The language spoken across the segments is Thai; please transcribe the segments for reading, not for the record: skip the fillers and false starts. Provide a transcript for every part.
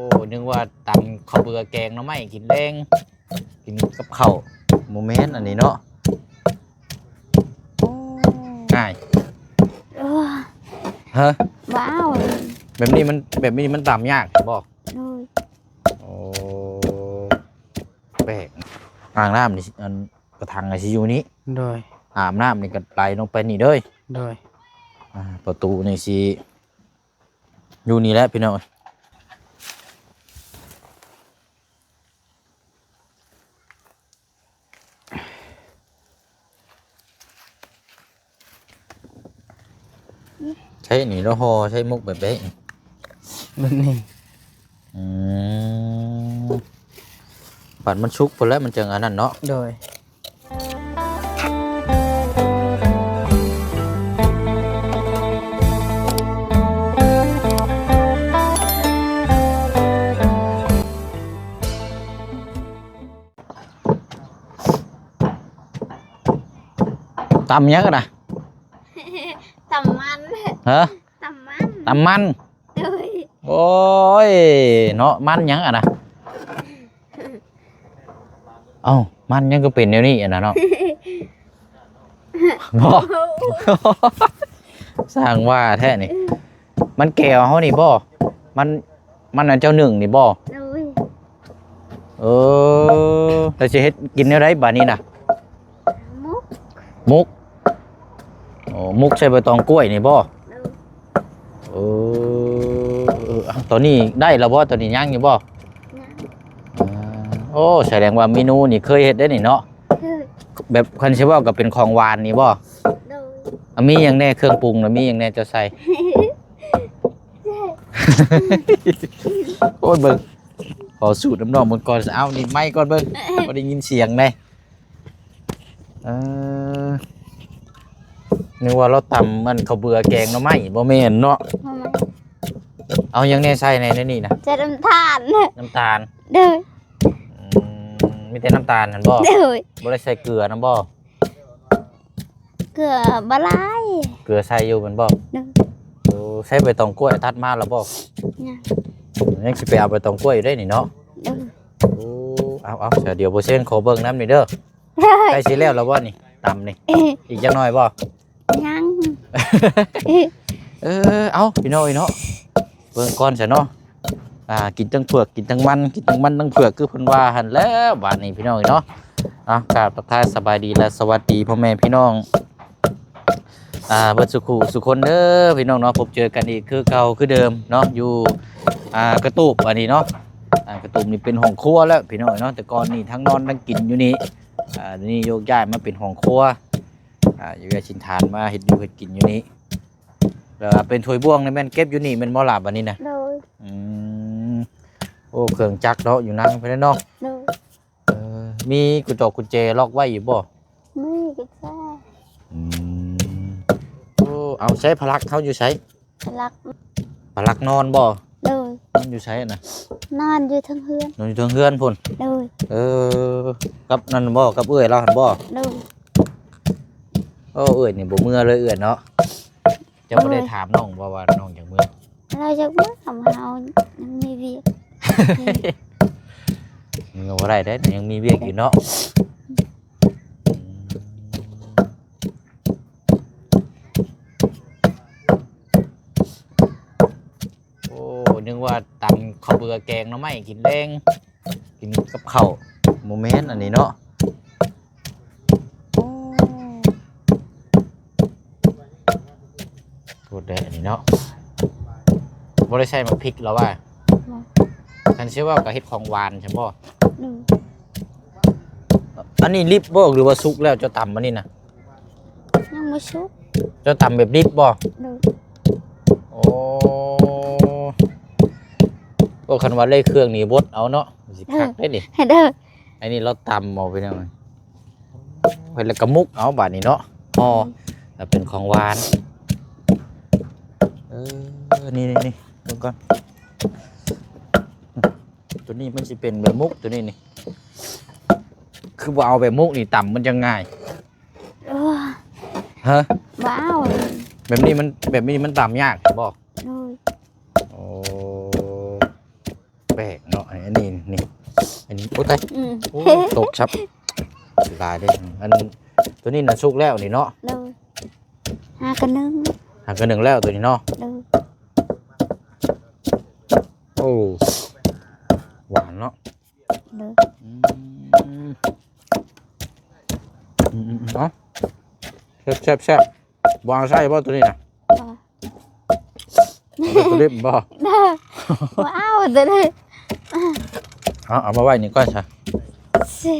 โอ้นึกว่าตำข้าวเบื่อแกงเนาะไม่กินแรงกินกับข้าวโมเมนต์อันนี้เนาะง่ายเออฮะว้าวแบบนี้มันตำยากบอกเลยโอ้แปลกอ่างน้ำนี่อันกระถางไอซียูนี้โดยอาบน้ำนี่ก็ไหลลงไปนี่เด้ยโดยประตูนี่สิอยู่นี่แหละพี่น้องใช้หนีแล้วฮอใช้มุกแบบนี้แบบนี้อืมปัดมันชุกพอแล้วมันจังอันนั้นเนาะโดยตำยังกันนะตำมันฮะตำมันตำมันเลย โอ้ยเนาะมันยังอ่ะนะเอ้ามันยังก็เป็นเดี๋ยวนี้อ่ะนะเนาะบ่สร้างว่าแท้นี่มันแก้วเขานี่บ่มันอันเจ้าหนึ่งนี่บ่เลย เออแต่จะเฮ็ดกินอะไรบ้านี้นะมุกมุกโอ้มุกใส่ใบตองกล้วยนี่บ่เลย เอตอนนี้ได้แล้วบ่ตอนนี้ยังอยู่บ่นะโอ้แสดงว่าเมนูนี่เคยเฮ็ดได้นี่เนาะเลย แบบคันสิว่าก็เป็นของหวานนี่บ่เลย มีหยังแน่เครื่องปรุงแล้วมีหยังแน่จะใส่ โอ้ยเบิ่งขอสูตรน้ำนองมันก่อนเอานี่ไม้ก่อนเบิ่งบ่ได้ยินเสียงเลยเออนึกว่าเราตำมันข้าวเบื่อแกงหน่อไม้บ่แม่นเนาะเอาหยังแน่ใส่ในนี่นะ จะน้ำตาลน้ำตาลเลย มีแต่น้ำตาลหั่นบ่ เลย บ่ได้ใส่เกลือนํบ่ เกลือบะไล เกลือใส่อยู่แม่นบ่ เลย โอ้ใส่ใบตองกล้วยตัดมาแล้วบ่ เนี่ย ยังสิไปเอาใบตองกล้วยอยู่ได้นี่เนาะ เลย โอ้เอาเดี๋ยวบ่เซ็นขอเบิ่งน้ำนี่เด้อ เลย ใกล้สิแล้วบ่นี่ตำนี่อีกจักหน่อยบ่ ยัง เอาพี่น้อยเนาะเบิ่งก่อนซะเนาะกินทั้งเผือกกินทั้งมันกินทั้งมันทั้งเผือกคือเพิ่นว่าหั่นแล้วบาดนี้พี่น้อยเนาะกราบทักทายสบายดีและสวัสดีพ่อแม่พี่น้องเบิดสุคนเด้อพี่น้องเนาะพบเจอกันอีกคือเก่าคือเดิมเนาะอยู่กระตูบอันนี้เนาะกระตูบนี่เป็นห้องครัวแล้วพี่น้อยเนาะแต่ก่อนนี่ทั้งนอนทั้งกินอยู่นี่นี่โยกย้ายมาเป็นห้องครัวอยู่กับชินทานมาเฮ็ดอยู่เฮ็ดกินอยู่นี่แล้วเป็นถ้วยบ่วงนี่แม่นเก็บอยู่นี่แม่นบ่หลับอันนี้นะเลยโอ้เครื่องจักรเนาะอยู่นั่งไปแล้วเนาะเลยมีกุญแจล็อกไว้อยู่บ่ไม่ก็ใช่โอ้เอาใช้พลักเขาอยู่ใช้รักพลักนอนบ่เลย นอนอยู่ใช้น่ะนอนอยู่ทั้งเฮือนนอนอยู่เทิงเฮือนพุ่นเลยกับนั่นบ่กับเอื้อยเราหั่นบ่เลยโอ้เอื้อยนี่บ่เมื่อเลยเอื้อยเนาะจะบ่ได้ถามน้องว่าน้องจังเมื่อเราจะเมื่อทำเฮายังมีเวียก ยังบ่ได้เด้ยังมีเวียกอยู่เนาะโอ้นึกว่าตำข้าวเบื่อแกงหน่อไม้กินแรงกินกับข้าวโมเมนต์อันนี้เนาะพูดได้อันนี้เนาะบ่ได้ใช้มะพริกแล้วว่าฉันเชื่อว่าก็เฮ็ดของหวานใช่บ่อันนี้ริบบ่หรือว่าสุกแล้วเจ้าตำอันนี้นะ ยังไม่ชุบ เจ้าตำแบบริบบ่โอ้คันว่าเลยเครื่องนี่บดเอาเนาะสิคักได้ดิ ให้เด้อ อันนี้เราตำเอาไปแล้วเพิ่นแล้วก็มุกเอาบาดนี้เนาะแล้วเป็นของหวานนี่ดูก่อนตัวนี้มันสิเป็นแบบมุกตัวนี้นี่คือว่าเอาแบบมุกนี่ต่ำมันจะง่ายฮะว้าวแบบนี้มันต่ำยากบอก เลย โอ้แป ปลกเนาะอันนี้นี่อันนี้โอ้ยตาย อืม โอ้ยตกชับลายได้อันตัวนี้น่ะสุกแล้วนี่เนาะ เลยหากันนึง หากระหนึ่งแล้วตัวนี้เนาะ เลย โอ้หวานเนาะ เลย เนาะแซ่บวางไส้บ่ตัวนี้น่ะ ตัวเล็บบ่ ว้าวเด้อ เอามาไว้นี่ก่อนซะ สิ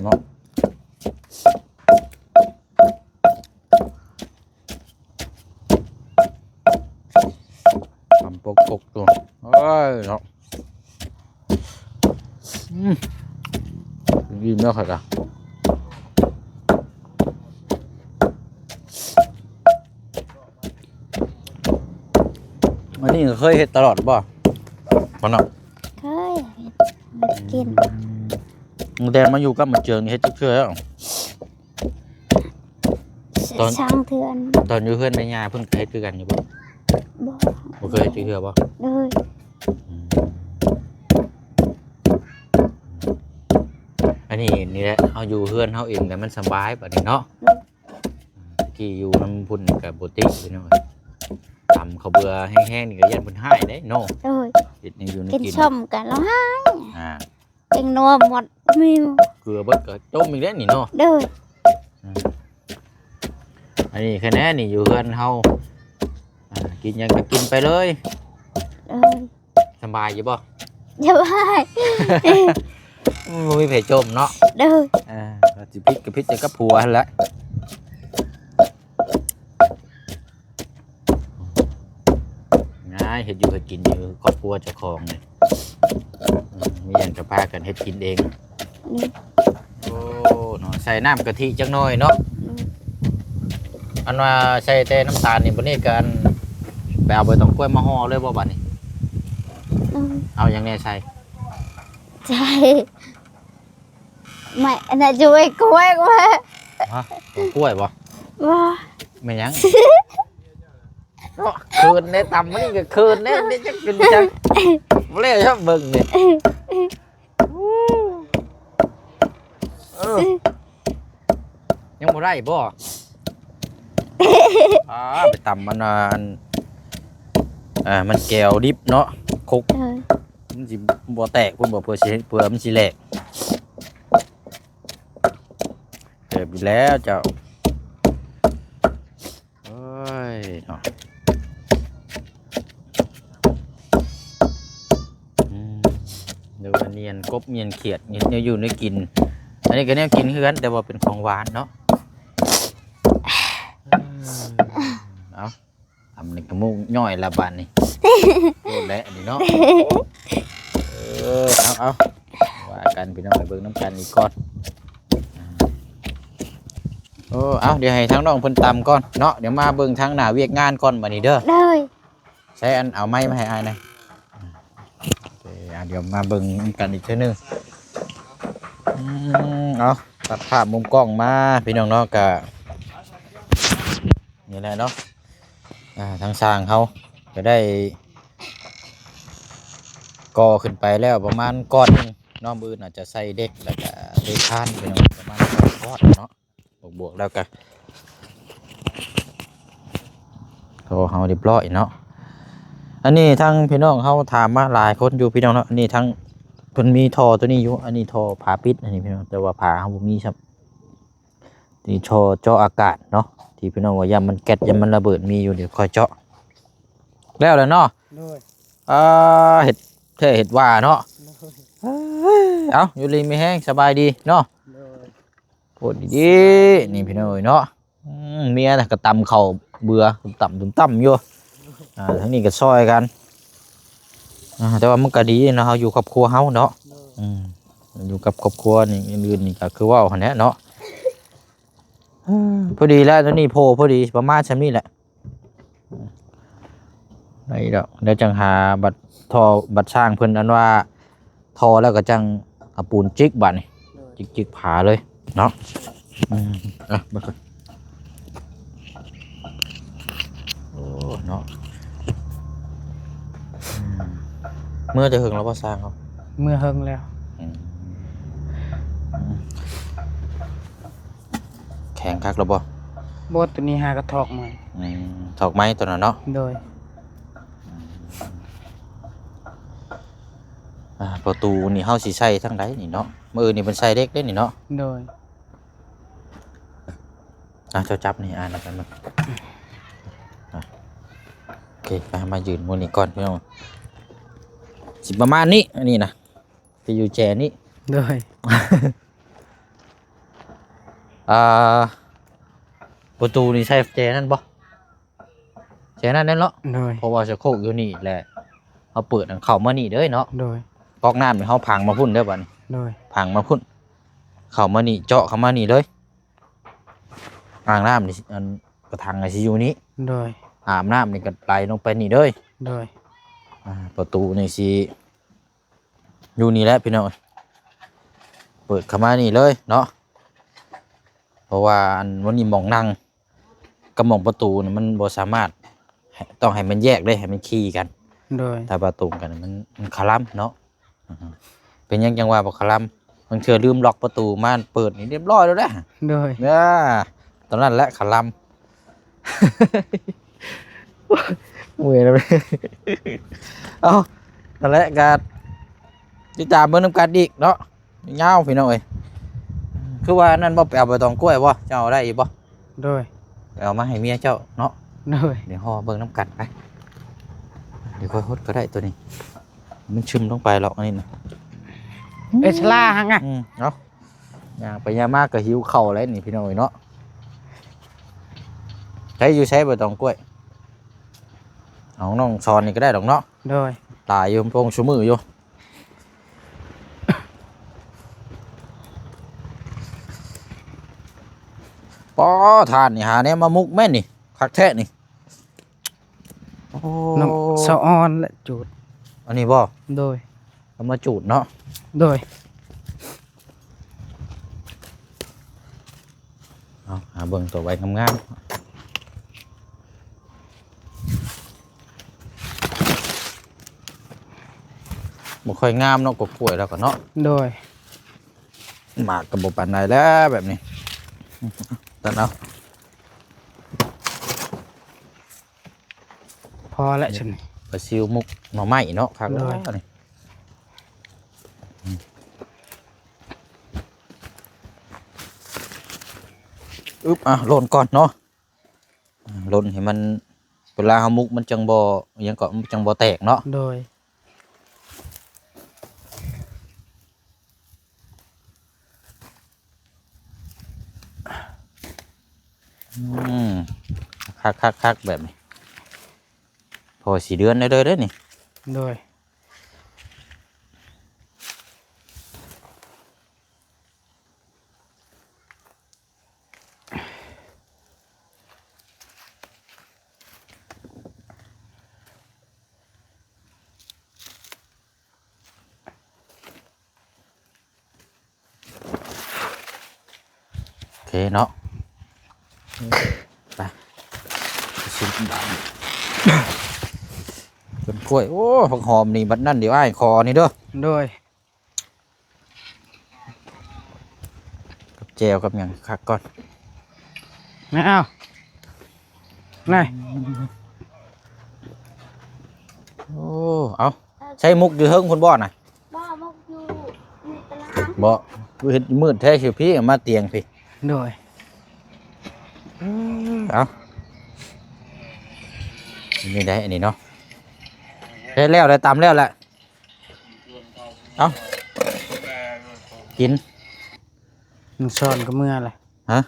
เนาะทำปกตัวเอ้ยเนาะยิ้มแล้วค่ะอันนี้เคยเฮ็ดตลอดบ่บ่เนาะ เคยมากิน มึงแดนมาอยู่กับมันเจิงนี่เฮ็ดจักเทื่อแล้ว ตอน ช่างเถื่อน ตอนอยู่เพื่อนในยาเพิ่นก็เฮ็ดคือกันอยู่บ่ บ่ บ่เคยเฮ็ดจักเทื่อบ่ เลย อันนี้นี่แหละเฮาอยู่เพื่อนเฮาเองแต่มันสบายบัดนี้เนาะที่อยู่นำพุ่นก็บ่ติพี่น้องตำข้าวเบื่อแห้งๆนี่ก็ยันเพิ่นหายเด้เนาะ เลย เฮ็ดนี่อยู่ใน กิน กิน ส้มกันแล้วฮะ อ่า เองนัวหมดมิว เกลือเบิดก็ต้มอีกแล้วนี่เนาะ เลย อันนี้แค่นี้นี่อยู่เพื่อนเฮากินหยังก็กินไปเลย เลย สบายอยู่บ่ อย่าว่า บ่มีไผจมเนาะ เลย สิพิษกับพิษจะกับผัวหั่นแหละง่ายเฮ็ดอยู่เฮ็ดกินอยู่ครอบครัวเจ้าของนี่มีหยังก็พากันเฮ็ดกินเอง นี่ โอ้เนาะใส่น้ำกะทิจักหน่อยเนาะอันว่าใส่แต่น้ำตาลนี่บ่นี่กันไปเอาใบตองกล้วยมาห่อเลยบ่บัดนี้ เอาหยังแน่ใส่ ใช่ไม่อันนั้นช่วยกล้วยกว่า ฮะตองกล้วยบ่ ว่า แม่นหยังเนาะคืนในตำมันนี่ก็คืนในนี่จักกินจักบ่เลยชอบเบิ่งนี่ยังบ่ได้บ่ไปตำมันมันแก้วดิบเนาะคุก เลย มันสิบ่แตกเพิ่นบ่เพื่อสิเพื่อมันสิแหลกเก็บอยู่แล้วเจ้าโอ้ยเนาะเดี๋ยวเนียนกบเนียนเขียดเนียนอยู่ในกินอันนี้ก็แนวกินคือกันแต่ว่าเป็นของหวานเนาะเอาทำนี่กระมุกย่อยละบานนี่โอ้แหละอันนี้เนาะเอาว่ากันพี่น้องไปเบิ่งน้ำกันอีกก่อนเอาเดี๋ยวให้ทั้งน้องเพิ่นตำก่อนเนาะเดี๋ยวมาเบิ่งทางหน้าเวียกงานก่อนบัดนี้เด้อ เลย ใช้อันเอาไม้มาให้อายหน่อยโอเคเดี๋ยวมาเบิ่งกันอีกเทื่อนึงเอาตัดภาพมุมกล้องมาพี่น้องเนาะก็นี่แหละเนาะทางสร้างเขาจะได้ก่อขึ้นไปแล้วประมาณก้อนนึงน้องมืออาจจะใส่เด็กแล้วก็เด็กข้านไปเนาะประมาณก้อนเนาะบวกแล้วก็โอ้เฮาเรียบร้อยเนาะอันนี้ทั้งพี่น้องเขาถามมาหลายคนอยู่พี่น้องเนาะอันนี้ทั้งเพิ่นมีท่อตัวนี้อยู่อันนี้ท่อผาปิดอันนี้พี่น้องแต่ว่าผาเฮาบ่มีครับนี่ท่อเจาะอากาศเนาะที่พี่น้องว่ายามมันแก๊สยามมันระเบิดมีอยู่เดี๋ยวคอยเจาะแล้วเนาะ เลย เห็ดแท้เห็ดว่าเนาะเอาอยู่รีไม่แห้งสบายดีเนาะ เลย พูดดีๆนี่พี่น้อยเนาะเมียน่ะก็ตำเข่าเบื่อต่ำอยู่ทั้งนี้ก็ซอยกันแต่ว่ามันก็ดีเนาะเราอยู่ครอบครัวเฮาเนาะอยู่กับครอบครัวนี่อื่นๆนี่ก็คือว่าหั่นแหละเนาะพอดีแล้วตอนนี้โพพอดีประมาณชั้นนี้แหละได้ดอกเดี๋ยวจังหาบัตรทอบัตรช่างเพิ่นอันว่าทอแล้วก็จังเอาปูนจิกบัดนี่จิกผาเลยเนาะบัดโอ้เนาะ เมื่อจะหึงแล้วบ่สร้างเขา เมื่อเฮิงแล้ว อืมแข็งคักแล้วบ่ บทตัวนี้หากระทอกมา ถอกไม้ตัวนั้นเนาะ โดย ประตูนี่เฮาสิใช้ทางใดนี่เนาะมื้อนี่เพิ่นใช้เด็กเด้นี่เนาะ โดย เจ้าจับนี่อ่านแล้วกันมันโอเคไปมายืนบนนี้ก่อนพี่น้องสิประมาณนี้อันนี้นะจะอยู่แจนี้ โดย ประตูนี่ใช่แจนั่นบ่แจนั่นแน่นเนาะ โดย เพราะว่าจะโคกอยู่นี่แหละเขาเปิดอันเข้ามานี่เด้อเนาะ โดย ก๊อกน้ำนี่เขาพังมาพุ่นเด้อบัดนี้ โดย พังมาพุ่นเข้ามานี่เจาะเข้ามานี่เลยอ่างน้ำนี่อันกระถางไอซียูนี้ โดย อาบน้ำนี่ก็ไหลลงไปนี่เลย โดย ประตูนี่สิอยู่นี่แหละพี่น้องเปิดเข้ามานี่เลยเนาะเพราะว่าอันวันนี้มองนั่งกับมองประตูนี่มันบ่สามารถต้องให้มันแยกได้ให้มันขี่กัน โดย ถ้าประตูกันมันคลัมเนาะเป็นยังจังว่าบ่คลัมบางเทื่อลืมล็อกประตูม่านเปิดนี่เรียบร้อยแล้วนะ โดย ตอนนั้นแหละคลัม เมื่อยแล้วเอาตอนแรกการติดตามเบิ่งนำกันอีกเนาะยาวพี่น้องเอ้ยคือว่านั่นบ่ไปเอาใบตองกล้วยบ่เจ้าเอาได้อีกบ่ โดย ไปเอามาให้เมียเจ้าเนาะ โดย เดี๋ยวห่อเบิ่งน้ำกันไปเดี๋ยวค่อยฮดก็ได้ตัวนี้มันชึมลงไปหรอกอันนี้นะ เอชลาหังอ่ะ เนาะอย่างไปยามากก็หิวเข่าวแล้วนี่พี่น้องเอ้ยเนาะใช้อยู่ใช้ใบตองกล้วยเอาน้องซอนนี่ก็ได้ดอกเนาะ โดย ตายอยู่โปงชูมืออยู่ป้อทานนี่หาเนี่ยมามุกแม่นนี่คักแท้นี่โอ้ น้ำสะออนและจูด อันนี้บ่ โดย เอามาจูดเนาะ โดย เอาหาเบิ่งตัวไว้งามๆบ่ค่อยงามเนาะกบกล้วยแล้วก็เนาะ โดย หมากกับบ่ปานใดแล้วแบบนี้ตัดเอา พอแล้วฉัน ปลาซิวมุกหน่อไม้เนาะครับ ได้ นี่อึ๊บโลนก่อนเนาะโลนให้มันเวลาเฮามุกมันจังบ่อิหยังก็มันจังบ่แตกเนาะ โดย คักแบบนี้พอ4 เดือนได้เลยเด้อนี่ โดย โอเคเนาะไปชิมบ้านเป็นกล้วยโอ้ผักหอมนี่บัดนั่นเดี๋ยวอ้ายคอนี่เด้อ โดย กับแจวกับหยังคักก่อน ไม่เอาไหน โอ้เอาใช้มุกอยู่เฮิงคนบ่อน่ะ บ้ามกอยู่ในตลาด บ่เฮ็ดมืดแท้เชียวพี่เอามาเตียงพี่ โดย เอานี่ได้อันนี้เนาะได้แล้วได้ตามแล้วแหละเอากิน มันช้อนก็เมื่อไร ฮะ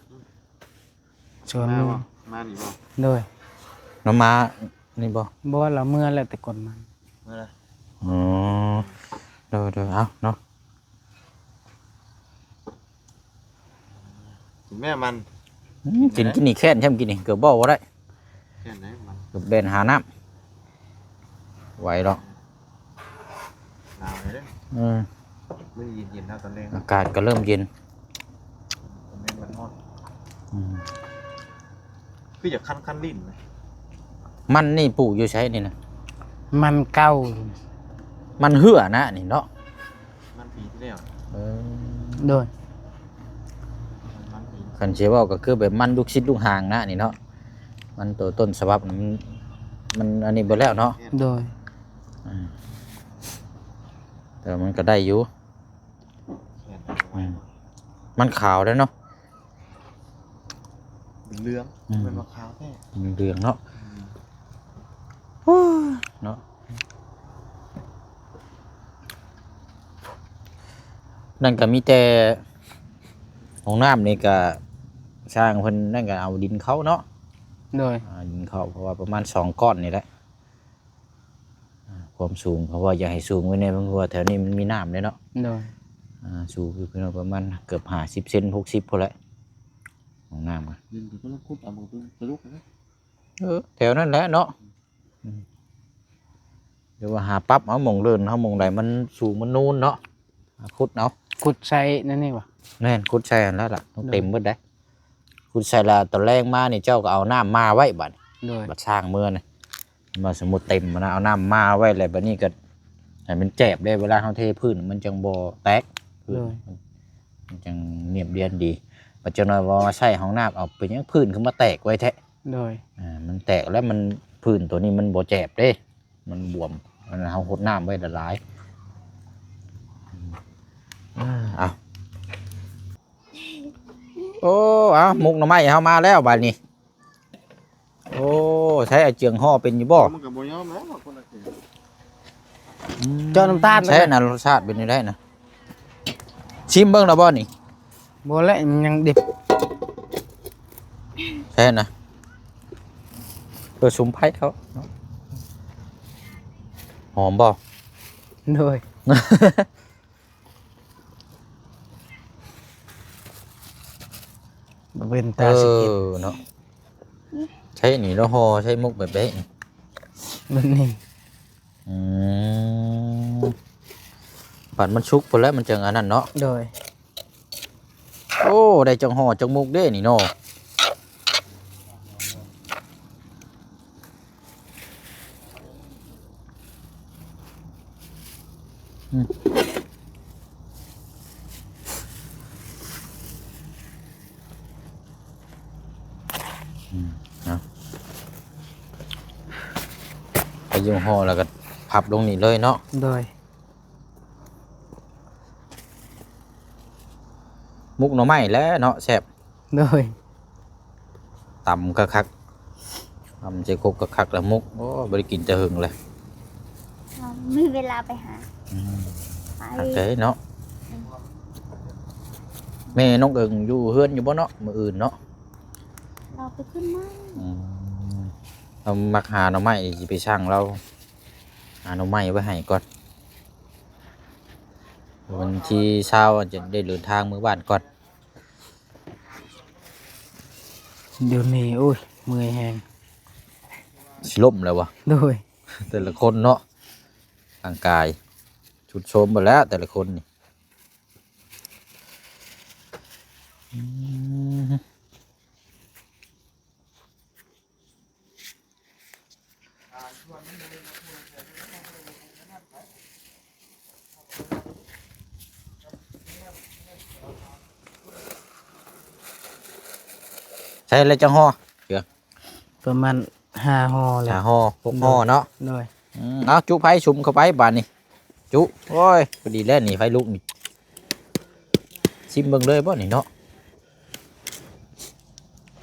ช้อนมือ มาหนิบ่ โดย น้ำมานี่บ่ บ่เราเมื่อแล้วแต่ก่อนมัน มาเลย อ๋อเดี๋ยวเอาเนาะ กินแม่มัน กินนี่แค่นใช่ไหมกินนี่เกือบบ่ได้ แค่ไหนมัน เกือบเบนหาน้ำไหวหรอก หนาวเลยเด้อมันเย็นๆแล้วตอนแรก อากาศก็เริ่มเย็น ตอนแรกมันร้อน อืม คืออยากคันลิ้นนะ มันนี่ปลูกอยู่ใช้นี่นะ มันเก่า มันเหื่อนะนี่เนาะ มันปีที่แล้ว เออ โดย มันปี คันเชเว่าก็คือแบบมันลูกชิดลูกหางนะนี่เนาะมันตัวต้นฉบับน่ะมันอันนี้ไปแล้วเนาะ โดย อืมแต่มันก็ได้อยู่ แขน อืมมันขาวแล้วเนาะ เป็นเรื่องเป็นมะขาวแท้ มันเหลืองเนาะเนาะนั่นก็มีแต่ห้องน้ำนี่ก็สร้างเพิ่นนั่นก็เอาดินเขาเนาะ โดย ดินเขาเพราะว่าประมาณ2 ก้อนนี่แหละความสูงเพราะว่าอย่าให้สูงไว้ในเพราะว่าแถวนี้มันมีน้ำเลยเนาะ โดย สูงคือประมาณเกือบ50 เซน60พอแหละห้องน้ำอะ ดินก็ต้องคุดเอามือไปลุกนะ แถวนั้นแหละเนาะเดี๋ยวว่าหาปั๊บเอาหมองเดินเอาหมองใดมันสูงมันนูนเนาะขุดเอา ขุดใส่นั่นนี่วะ แน่นขุดใส่อันแล้วล่ะต้องเต็มหมดได้ขุดใส่ละตอนแรกมานี่เจ้าก็เอาน้ำมาไว้บัด โดย บัดสร้างเมื่อนะมาสมมุติเต็มมานะเอาน้ำมาไว้เลยบัดนี้ก็ให้มันแจบได้เวลาเขาเทพื้นมันจังบ่แตกพื้นมันจังเนียบเรียนดีปัจจุบันว่าใส่ห้องน้ำเอาเป็นยังพื้นขึ้นมาแตกไว้แท้ โดย มันแตกแล้วมันพื้นตัวนี้มันบ่แจบเด้มันบวมมันเอาหดน้ำไว้ละลายเอาโอ้เอามุกหน่อไม้เอามาแล้วบาดนี้โอ้ใช้ไอ้เจียงห่อเป็นอยู่บ่ มันกับโบยอมแล้วคนละเกศ เจ้าน้ำตาล ใช่น่ะรสชาติเป็นยังไงนะชิมเบิ่งแล้วบ่นี่ บ่และมันยังดิบ ใช่นะเปิดชุมไผ่เขาเนาะหอมบ่ โดยบ่เป็น เอ ตาสิกิน อเนาะใช่นี่แล้วห่อใช้มุกแบบนี้ มันนี่ อืมปัดมันชุกไปแล้วมันจังอันนั้นเนาะ โดย โอ้ได้จังห่อจังมุกเด้นี่เนาะอืมเนาะไปยุ่งห่อแล้วก็พับลงนี่เลยเนาะ โดย มุกหน่อไม้แล้วเนาะแซ่บ โดย ตำคักๆตำใจคกคักๆแล้วมุกโอ้บริกินจะหึงเลย เราไม่มีเวลาไปหาไป คักเด้เนาะแม่น้องเอิงอยู่เฮือนอยู่บ่เนาะมื้ออื่นเนาะ เราไปขึ้นไม้ เรามักหาหน่อไม้สิไปช่างเราหาหน่อไม้ไว้ให้ก่อนวันที่เช้าจะได้เดินทางมื้อบ้านก่อน เดี๋ยวนี้โอ้ยเมื่อยแฮง สิล่มแล้ววะ โดย แต่ละคนเนาะร่างกายชุดโทรมหมดแล้วแต่ละคนนี่ใช่เลยจังห่อ ประมาณ5ห่อแล้ หาว ห่อ6ห่อเนาะ โดย เอาจุไฟชุมเข้าไปบานนี่จุโอ้ยพอดีแล้วนี่ไฟลุกนี่ชิมเบิ่งเลยบ่นี่เนาะ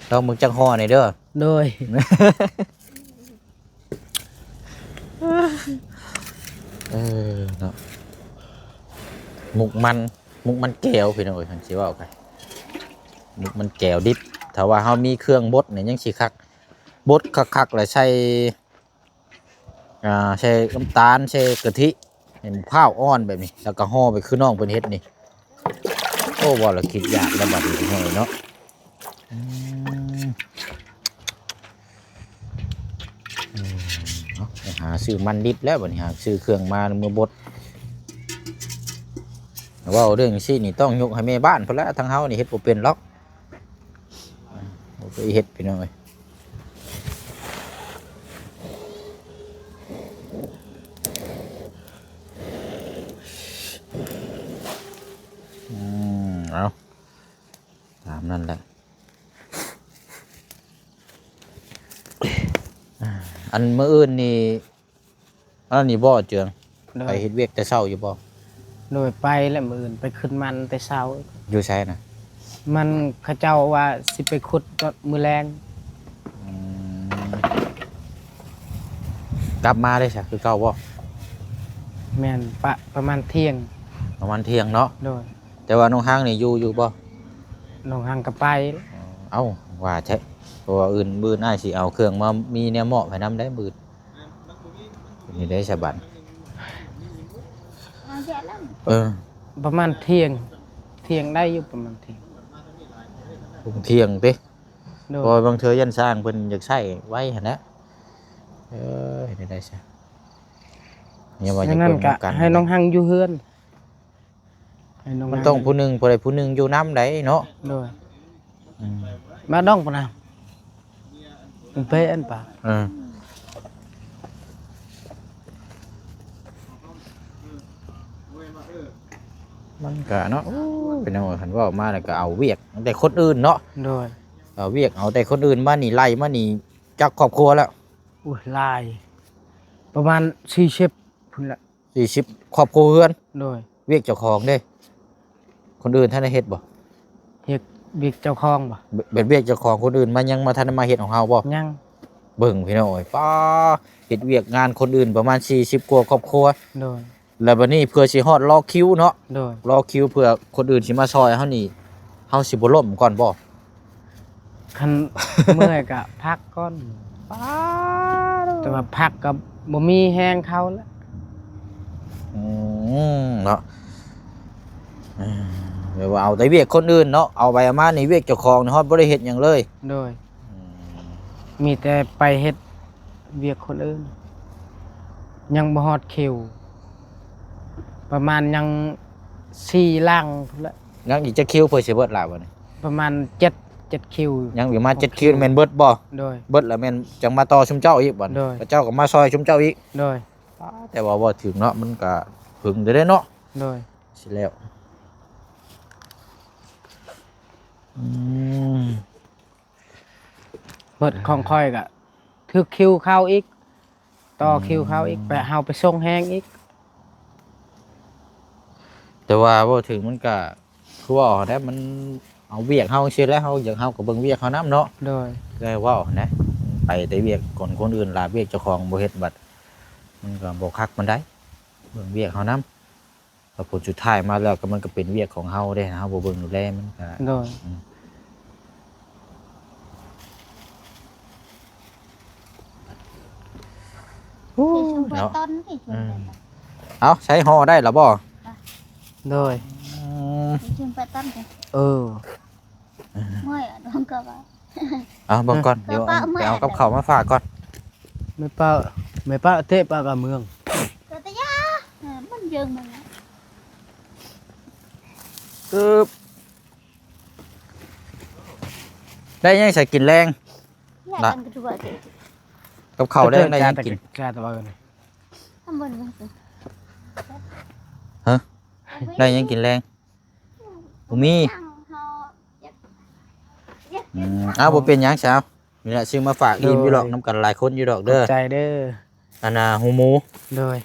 เรามึงจังห่อนี่เด้อ โดย เออเนาะมุกมันแก้วพี่น้องเอ้ยคันสิว่าเอาไปมุกมันแก้วดิบถ้าว่าเฮามีเครื่องบดเนี่ยยังสิคักบดคักๆแล้วใส่ใส่น้ำตาลใส่กะทิให้มันข้าวอ่อนแบบนี้แล้วก็ห่อไปคือน้องเพิ่นเฮ็ดนี่โอ้บ่ละคิดยากแล้วบัดนี้พี่น้องเอ้ยเนาะไปหาซื้อมันดิบแล้วบัดนี้หาซื้อเครื่องมาเมื่อบดแต่ว่าเรื่องนี้นี่ต้องยกให้แม่บ้านพุ่นละทางเฮานี่เฮ็ดบ่เป็นหรอกบ่เคยเฮ็ดพี่น้องเอ้ย เอาตามนั่นแหละอันมื้ออื่นนี่อันนี้บ่เจือง โด ไป ย เฮ็ดเวียกแต่เช้าอยู่บ่ โดยไปแล้วมื้ออื่นไปขึ้นมันแต่เช้า อยู่ไสน่ะ มันเขาเจ้าว่าสิไปขุดตอนมื้อแลง อืมกลับมาได้ซะคือเก่าบ่ แม่นประมาณเที่ยง ประมาณเที่ยงเนาะ โดย แต่ว่าน้องห้างนี่อยู่บ่ ลงหางก็ไป เอ้าว่าใช่เพราะว่าอื่นบื้นอ้ายสิเอาเครื่องมามีแนวเหมาะให้นำได้บื้นนี่ได้ฉบับ เอาเยอะแล้ว เออ ประมาณเที่ยงได้อยู่ประมาณเที่ยง ทุ่งเที่ยงติ โดย เพอบางเทื่อยันสร้างเพิ่นอยากใช้ไว้หั่นแหละนี่ได้ซะเนี่ยว่าอ ฉะ ยาก นั้น เบิ่ง ก็ กัน ให้น้องหังอยู่เฮือนให้น้อง มัน หั ต้องผู้หนึงผู้ใดผู้หนึงอยู่นำได้เนาะ โดย อืม มาดองปะนะมันเปอันปะ เออมันก็เนาะเป็นเอาคันว่ามาแล้วก็เอาเวียกแต่คนอื่นเนาะ โดย เอาเวียกเอาแต่คนอื่นมานี่ไล่มานี่จักครอบครัวแล้ว อุ้ยลาย ประมาณ40พุ่นละ 40ครอบครัวเฮือน โดย เวียกเจ้าของเด้คนอื่นท่านได้เฮ็ดบ่ เฮ็ดบิ๊กเจ้าของบ่ เป็นเวียกเจ้าของคนอื่นมันยังมาทันได้มาเฮ็ดของเฮาบ่ ยัง เบิ่งพี่น้อยป้าเฮ็ดเวียกงานคนอื่นประมาณ40กว่าครอบครัว โดย แล้วบัดนี้เพื่อสิฮอดรอคิวเนาะ โดย รอคิวเพื่อคนอื่นสิมาซอยเฮานี่เฮาสิบ่ล่มก่อนบ่ คัน เมื่อยก็พักก่อนแต่ว่าพักก็บ่มีแฮงเขาแล้ว เนาะเดี๋ยวว่าเอาแต่เวียกคนอื่นเนาะเอาไปเอามานี่เวียกเจ้าของนี่ฮอดบ่ได้เฮ็ดหยังเลย โดย มีแต่ไปเฮ็ดเวียกคนอื่น ยังบ่ฮอดคิว ประมาณยัง4ล่างพุ่นละ ยังอีกจะคิวเพื่อสิเบิดล่ะบ่นี่ ประมาณ7คิว ยังอยู่มา7คิวแม่นเบิดบ่ โดย เบิดแล้วแม่นจังมาต่อชุมเจ้าอีกบ่ โดย พระเจ้าก็มาซอยชุมเจ้าอีก โดย แต่ว่าบ่ถึงเนาะมันก็พึงได้เนาะ โดย สิแล้วอืม เบิดของค่อยก็ถึกคิวเข้าอีก ต่อคิวเข้าอีกไปเฮาไปส่งแฮงอีก แต่ว่าบ่ถึงมันก็คือว่าได้มันเอาเวียกเฮาซื่อแล้วเฮาอยากเฮาก็เบิ่งเวียกเฮานํเนาะ โดย ก็ว่านะไปแต่เวียกคนอื่นลาเวียกเจ้าของบ่เฮ็ดบัดมันก็บ่คักมันได้เบิ่งเวียกเฮานํพอผลสุดท้ายมาแล้วก็มันก็เป็นเวียกของเฮาเด้เฮาบ่เบิ่งดูแลมันก็ โดย ที่ชุมไปต้นที่ชุมไปต้น เอาใช้ห่อได้แล้วบ่ โดย ที่ชุมไปต้นกัน เออ เมื่อยอ่ะน้องก็ว่า เอาเบิ่งก่อนเดี๋ยวเอาไปเอากับข้าวมาฝากก่อน ไม่ป้าเตะป้ากับเมือง ก็แต่ยามันยืงมัน ปึ๊บได้ยังใส่กินแรง แหละกันก็ถือว่าเก่ง กับข้าวได้ยังได้ยังกิน จ้าตะวันนี่ ทำบนมันสิ ได้ยังกินแรงบ่มีเอาบ่เป็นหยังเช้านี่แหละซื้อมาฝากอีมอยู่ดอกน้ำกันหลายคนอยู่ดอกเด้อ ใจเด้อ อันน่ะหูหมู โดย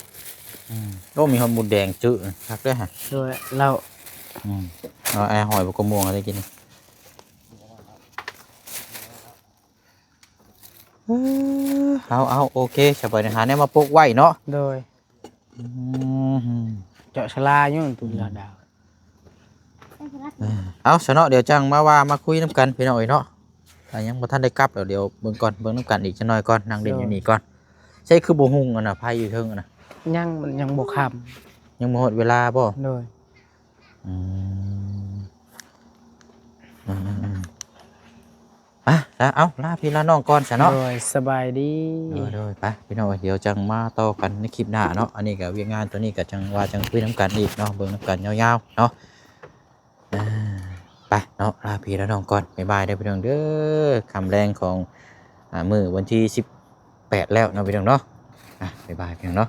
ก็มีหอมหมูแดงจื้อคักเด้อฮะ โดยเรา เอาไอ้หอยบกม่วงอะไรกินเอาโอเคสบายนะฮะเนี่ยมาปลูกไว้เนาะ โดยเจาะชลาอยู่ตุ่มยาดาว เอาซะเนาะเดี๋ยวจังมาคุยน้ำกันพี่น้อยเนาะแต่ยังบ่ทันได้กลับเดี๋ยวเบิ่งก่อนเบิ่งน้ำกันอีกจักหน่อยก่อนนั่งเล่นอยู่นี่ก่อนใช่คือบ่ฮุงอ่ะน่ะไผอยู่เทิงอ่ะน่ะ มันยังบ่ค ยังบ่ฮอดเวลาบ่ ำโดย อืมอ่ะแล้วเอาลาพี่ลาน้องก่อนซะเนาะ โดยสบายดี โดยไปพี่น้องเดี๋ยวจังมาต่อกันในคลิปหน้าเนาะอันนี้กับเวียงงานตัวนี้กับจังว่าจังคุยน้ำกันอีกเนาะเบิ่งน้ำกันยาวๆเนาะไปเนาะลาพี่แล้วน้องก่อนบ๊ายบายเด้อพี่น้องเด้อคำแรงของมื้อวันที่18แล้วเนาะพี่น้องเนาะบ๊ายบายพี่น้องเนาะ